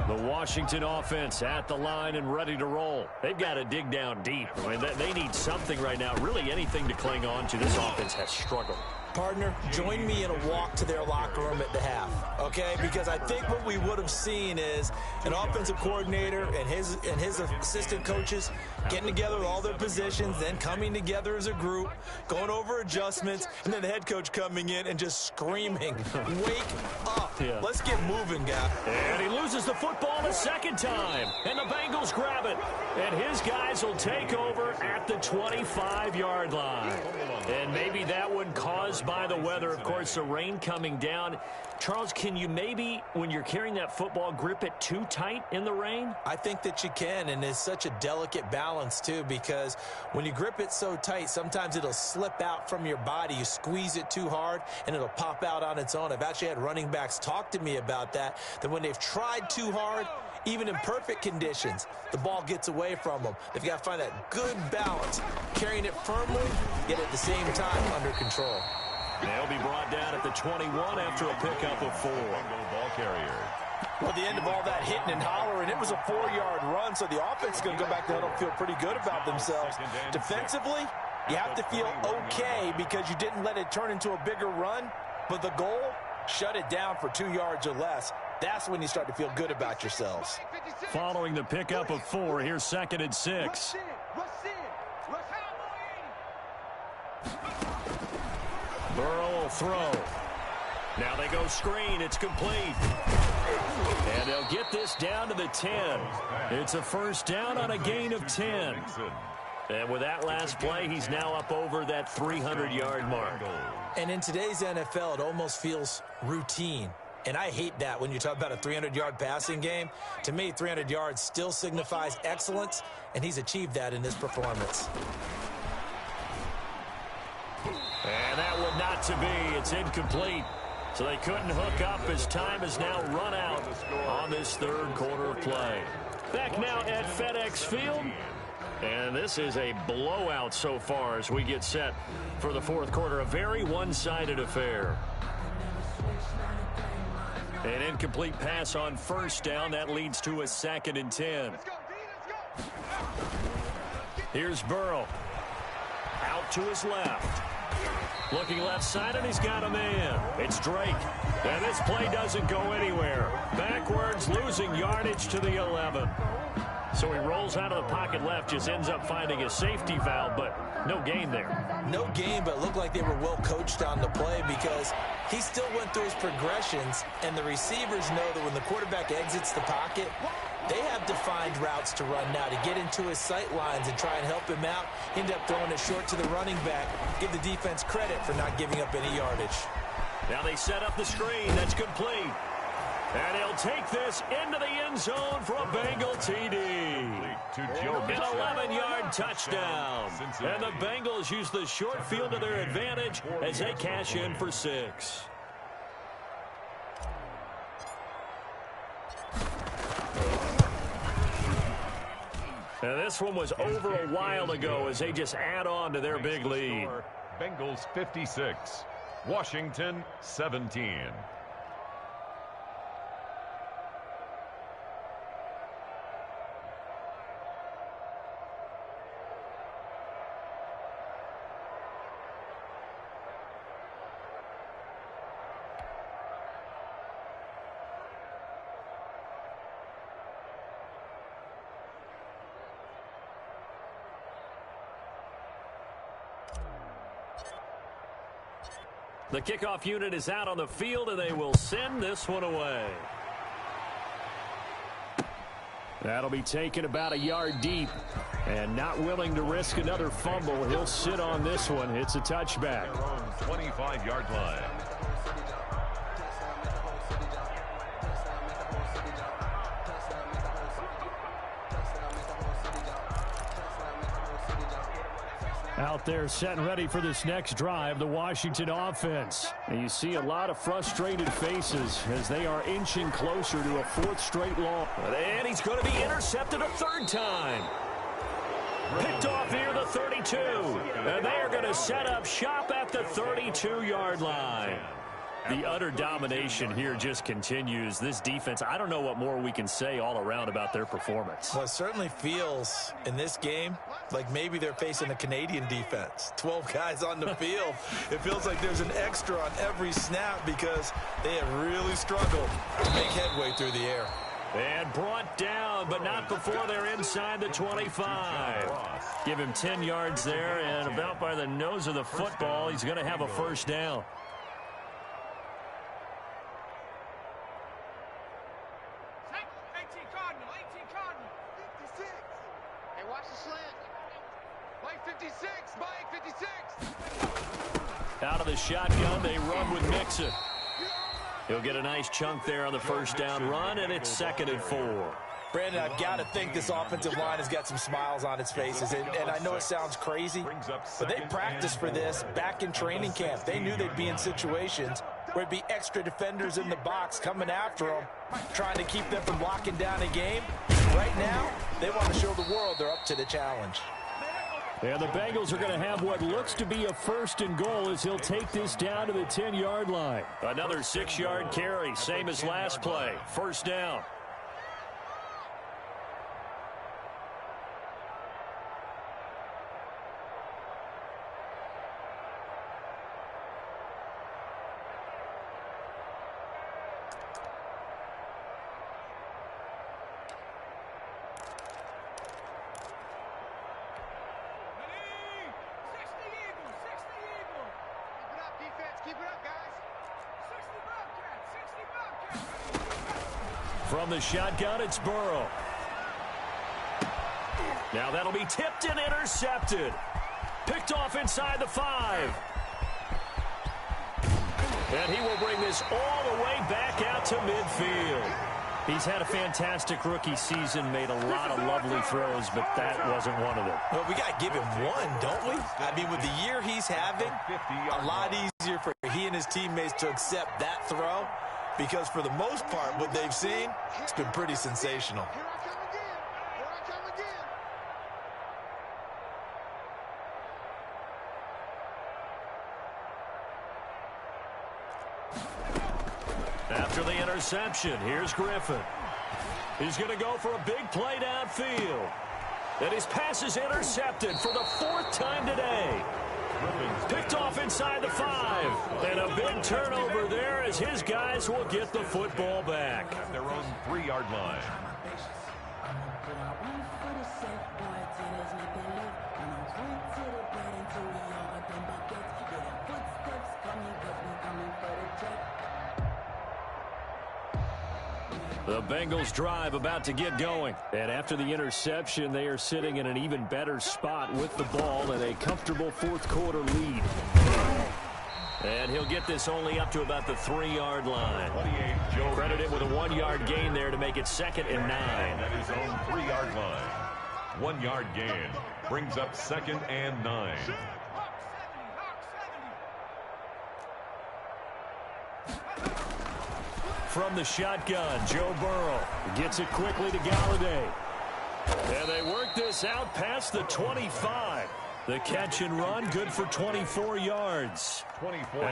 The Washington offense at the line and ready to roll. They've got to dig down deep. I mean, they need something right now, really anything to cling on to. This offense has struggled. Partner, join me in a walk to their locker room at the half, okay? Because I think what we would have seen is an offensive coordinator and his assistant coaches getting together with all their positions, then coming together as a group, going over adjustments, and then the head coach coming in and just screaming, wake up. Yeah. Let's get moving, guy. And he loses the football a second time, and the Bengals grab it. And his guys will take over at the 25-yard line. And maybe that one caused by the weather, of course, the rain coming down. Charles, can you maybe, when you're carrying that football, grip it too tight in the rain? I think that you can, and it's such a delicate balance, too, because when you grip it so tight, sometimes it'll slip out from your body. You squeeze it too hard, and it'll pop out on its own. I've actually had running backs talk to me about that when they've tried too hard, even in perfect conditions, the ball gets away from them. They've got to find that good balance, carrying it firmly, yet at the same time under control. They'll be brought down at the 21 after a pickup of 4. Ball carrier. Well, the end of all that hitting and hollering, it was a 4-yard run, so the offense is going to go back to huddle and feel pretty good about themselves. Defensively, you have to feel okay because you didn't let it turn into a bigger run, but the goal, shut it down for 2 yards or less. That's when you start to feel good about yourselves. Following the pickup of 4, here's 2nd and 6. Burrow will throw. Now they go screen. It's complete. And they'll get this down to the 10. It's a first down on a gain of 10. And with that last play, he's now up over that 300-yard mark. And in today's NFL, it almost feels routine. And I hate that when you talk about a 300-yard passing game. To me, 300 yards still signifies excellence, and he's achieved that in this performance. And that one not to be. It's incomplete. So they couldn't hook up as time has now run out on this third quarter of play. Back now at FedEx Field. And this is a blowout so far as we get set for the fourth quarter. A very one-sided affair. An incomplete pass on first down. That leads to a 2nd and 10. Here's Burrow. Out to his left. Looking left side, and he's got a man. It's Drake. And this play doesn't go anywhere. Backwards, losing yardage to the 11. So he rolls out of the pocket left, just ends up finding a safety valve, but no gain there. No gain, but it looked like they were well coached on the play because he still went through his progressions, and the receivers know that when the quarterback exits the pocket, they have defined routes to run now to get into his sight lines and try and help him out. End up throwing it short to the running back. Give the defense credit for not giving up any yardage. Now they set up the screen. That's complete. And he'll take this into the end zone for a Bengal TD. An 11-yard touchdown. And the Bengals use the short field to their advantage as they cash in for 6. And this one was over a while ago as they just add on to their big lead. Bengals 56, Washington 17. The kickoff unit is out on the field, and they will send this one away. That'll be taken about a yard deep. And not willing to risk another fumble, he'll sit on this one. It's a touchback. Their own 25-yard line. Out there set and ready for this next drive, the Washington offense. And you see a lot of frustrated faces as they are inching closer to a fourth straight loss. And he's going to be intercepted a third time. Picked off near the 32. And they are going to set up shop at the 32-yard line. The utter domination here just continues. This defense, I don't know what more we can say all around about their performance. Well, it certainly feels in this game like maybe they're facing a Canadian defense. 12 guys on the field. It feels like there's an extra on every snap because they have really struggled to make headway through the air. And brought down, but not before they're inside the 25. Give him 10 yards there, and about by the nose of the football, he's going to have a first down. 56, Mike, 56. Out of the shotgun, they run with Mixon. He'll get a nice chunk there on the first down run, and it's 2nd and 4. Brandon, I've got to think this offensive line has got some smiles on its faces. And I know it sounds crazy, but they practiced for this back in training camp. They knew they'd be in situations where it'd be extra defenders in the box coming after them, trying to keep them from locking down a game. Right now, they want to show the world they're up to the challenge. And the Bengals are going to have what looks to be a 1st and goal as he'll take this down to the 10-yard line. Another 6-yard carry, same as last play. First down. From the shotgun, it's Burrow. Now that'll be tipped and intercepted. Picked off inside the 5. And he will bring this all the way back out to midfield. He's had a fantastic rookie season, made a lot of lovely throws, but that wasn't one of them. Well, we got to give him one, don't we? I mean, with the year he's having, a lot easier for he and his teammates to accept that throw. Because for the most part, what they've seen, it's been pretty sensational. Here I come again. Here I come again. After the interception, here's Griffin. He's going to go for a big play downfield. And his pass is intercepted for the 4th time today. Picked off inside the 5. And a big turnover there as his guys will get the football back. At their own 3-yard line. The Bengals drive about to get going. And after the interception, they are sitting in an even better spot with the ball and a comfortable 4th quarter lead. And he'll get this only up to about the 3-yard line. Credit him with a 1-yard gain there to make it 2nd and 9. At his own 3-yard line. 1-yard gain brings up 2nd and 9. From the shotgun, Joe Burrow gets it quickly to Galladay. And they work this out past the 25. The catch and run, good for 24 yards.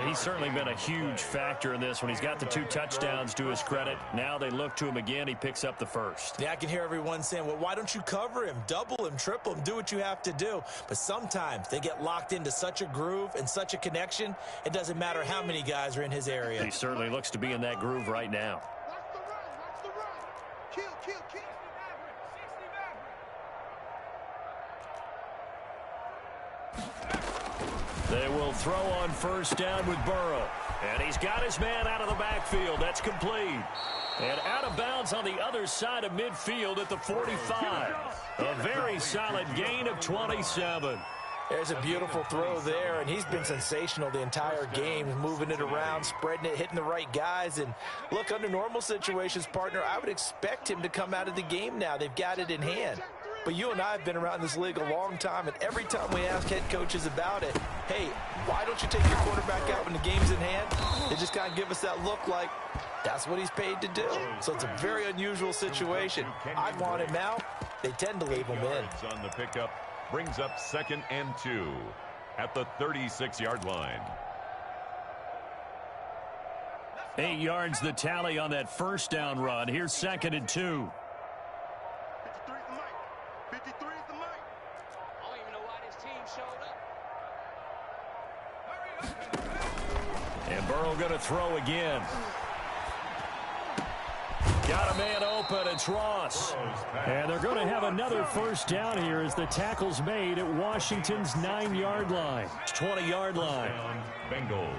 He's certainly been a huge factor in this one. He's got the 2 touchdowns to his credit. Now they look to him again. He picks up the first. Yeah, I can hear everyone saying, well, why don't you cover him, double him, triple him, do what you have to do. But sometimes they get locked into such a groove and such a connection, it doesn't matter how many guys are in his area. He certainly looks to be in that groove right now. Watch the run. Kill. They will throw on first down with Burrow. And he's got his man out of the backfield. That's complete. And out of bounds on the other side of midfield at the 45. A very solid gain of 27. There's a beautiful throw there, and he's been sensational the entire game, moving it around, spreading it, hitting the right guys. And look, under normal situations, partner, I would expect him to come out of the game now. They've got it in hand. But you and I have been around this league a long time, and every time we ask head coaches about it, hey, why don't you take your quarterback out when the game's in hand? They just kind of give us that look like that's what he's paid to do. So it's a very unusual situation. I want him out. They tend to leave him in. On the pickup brings up 2nd and 2 at the 36-yard line. 8 yards the tally on that first down run. Here's 2nd and 2. 53 is the mic. I don't even know why this team showed up. And Burrow going to throw again. Got a man open. It's Ross. And they're going to have another first down here as the tackle's made at Washington's 9-yard line. 20-yard line. Bengals.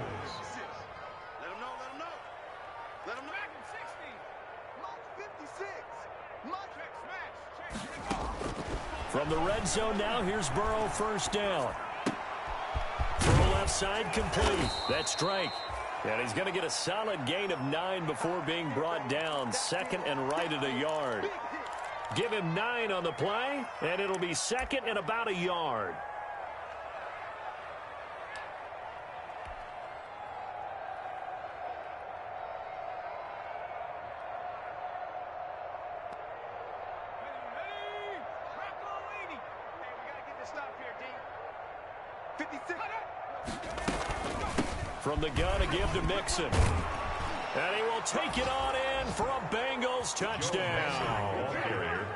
Let him know. Let him know. Back in 60. Mark 56. Mark smash. From the red zone now, here's Burrow first down. Throw left side complete. That's Drake. And he's going to get a solid gain of 9 before being brought down. 2nd and right at a yard. Give him 9 on the play, and it'll be 2nd and about a yard. From the gun, a give to Mixon. And he will take it on in for a Bengals touchdown.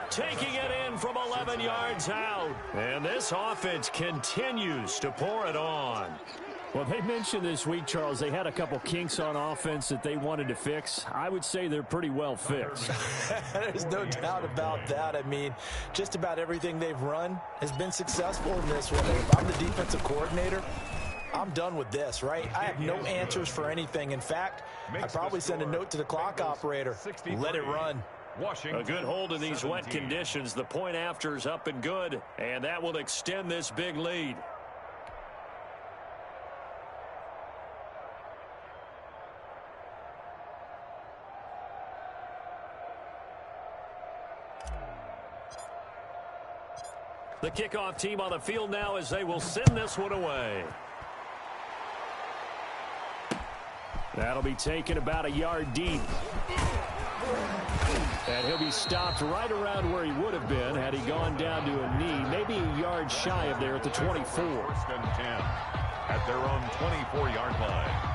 Taking it in from 11 yards out. And this offense continues to pour it on. Well, they mentioned this week, Charles, they had a couple kinks on offense that they wanted to fix. I would say they're pretty well fixed. There's no doubt about that. I mean, just about everything they've run has been successful in this one. If I'm the defensive coordinator, I'm done with this, right? I have no answers for anything. In fact, I'd probably send a note to the clock operator. Let it run. A good hold in these wet conditions. The point after is up and good, and that will extend this big lead. The kickoff team on the field now as they will send this one away. That'll be taken about a yard deep. And he'll be stopped right around where he would have been had he gone down to a knee, maybe a yard shy of there at the 24. 1st and 10 at their own 24-yard line.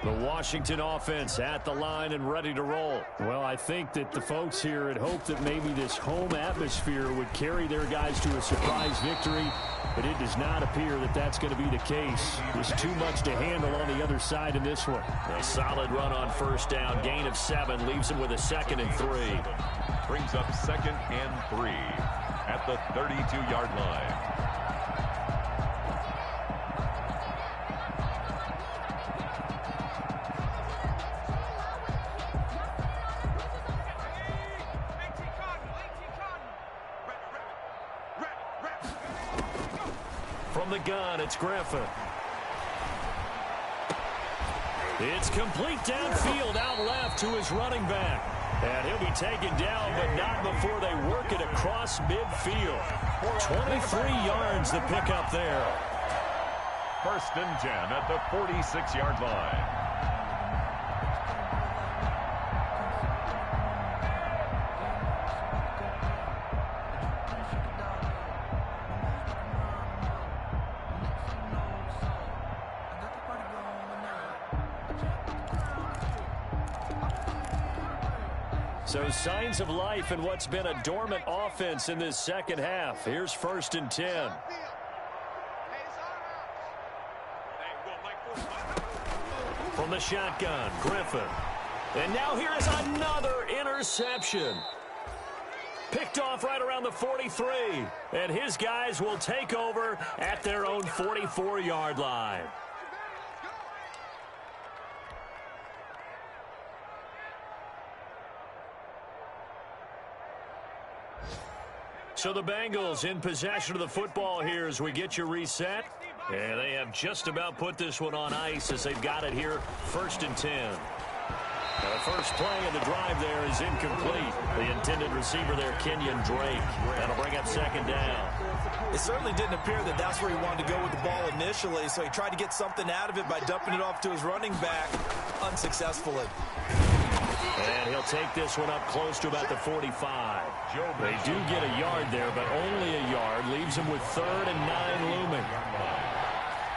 The Washington offense at the line and ready to roll. Well, I think that the folks here had hoped that maybe this home atmosphere would carry their guys to a surprise victory, but it does not appear that that's going to be the case. There's too much to handle on the other side in this one. A solid run on first down. Gain of 7 leaves him with a 2nd and 3. Brings up 2nd and 3 at the 32-yard line. From the gun, it's Griffin. It's complete downfield out left to his running back. And he'll be taken down, but not before they work it across midfield. 23 yards the pickup there. 1st and 10 at the 46-yard line. So signs of life in what's been a dormant offense in this second half. Here's 1st and 10. From the shotgun, Griffin. And now here is another interception. Picked off right around the 43. And his guys will take over at their own 44-yard line. So the Bengals in possession of the football here as we get you reset. And they have just about put this one on ice as they've got it here, 1st and 10. Now the first play of the drive there is incomplete. The intended receiver there, Kenyon Drake. That'll bring up 2nd down. It certainly didn't appear that that's where he wanted to go with the ball initially, so he tried to get something out of it by dumping it off to his running back unsuccessfully. And he'll take this one up close to about the 45. They do get a yard there, but only a yard. Leaves him with 3rd and 9 looming.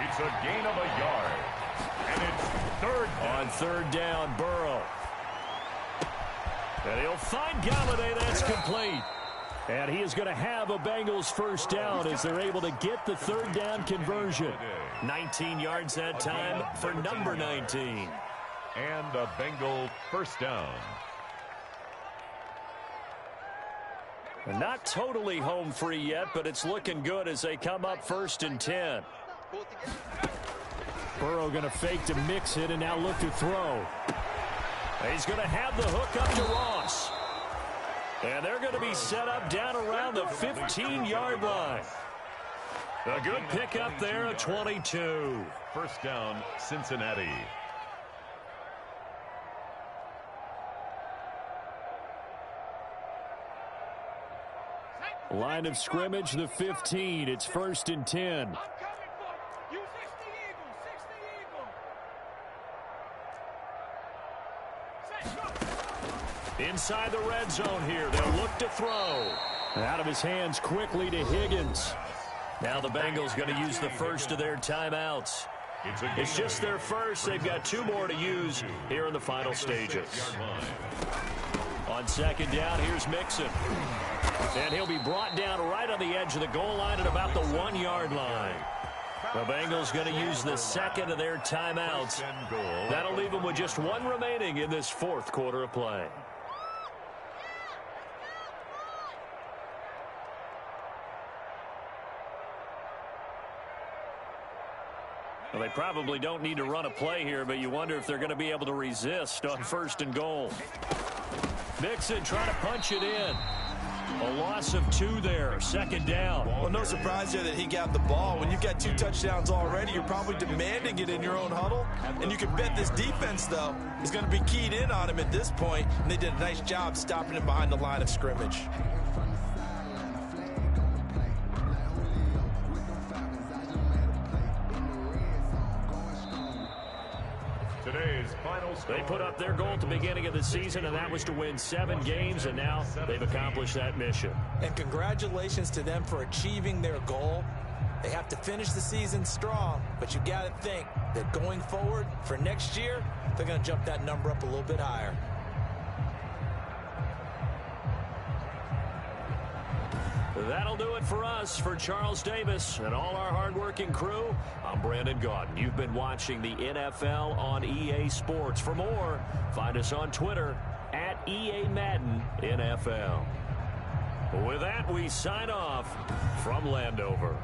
It's a gain of a yard. And it's 3rd down. On 3rd down, Burrow. And he'll find Galladay. That's complete. And he is going to have a Bengals 1st down as they're able to get the 3rd down conversion. 19 yards that time for number 19. And a Bengal 1st down. Not totally home free yet, but it's looking good as they come up 1st and 10. Burrow going to fake to mix it and now look to throw. He's going to have the hook up to Ross. And they're going to be set up down around the 15-yard line. A good pickup there at 22. 1st down, Cincinnati. Line of scrimmage, the 15. It's 1st and 10. Inside the red zone here. They'll look to throw. Out of his hands quickly to Higgins. Now the Bengals going to use the first of their timeouts. It's just their first. They've got 2 more to use here in the final stages. On 2nd down, here's Mixon. And he'll be brought down right on the edge of the goal line at about the 1-yard line. The Bengals going to use the 2nd of their timeouts. That'll leave them with just 1 remaining in this 4th quarter of play. Well, they probably don't need to run a play here, but you wonder if they're going to be able to resist on 1st and goal. Mixon trying to punch it in. A loss of 2 there, 2nd down. Well, no surprise there that he got the ball. When you've got 2 touchdowns already, you're probably demanding it in your own huddle. And you can bet this defense, though, is going to be keyed in on him at this point. And they did a nice job stopping him behind the line of scrimmage. They put up their goal at the beginning of the season, and that was to win 7 games, and now they've accomplished that mission. And congratulations to them for achieving their goal. They have to finish the season strong, but you got to think that going forward for next year, they're going to jump that number up a little bit higher. That'll do it for us. For Charles Davis and all our hardworking crew, I'm Brandon Gaudin. You've been watching the NFL on EA Sports. For more, find us on Twitter at EA Madden NFL. With that, we sign off from Landover.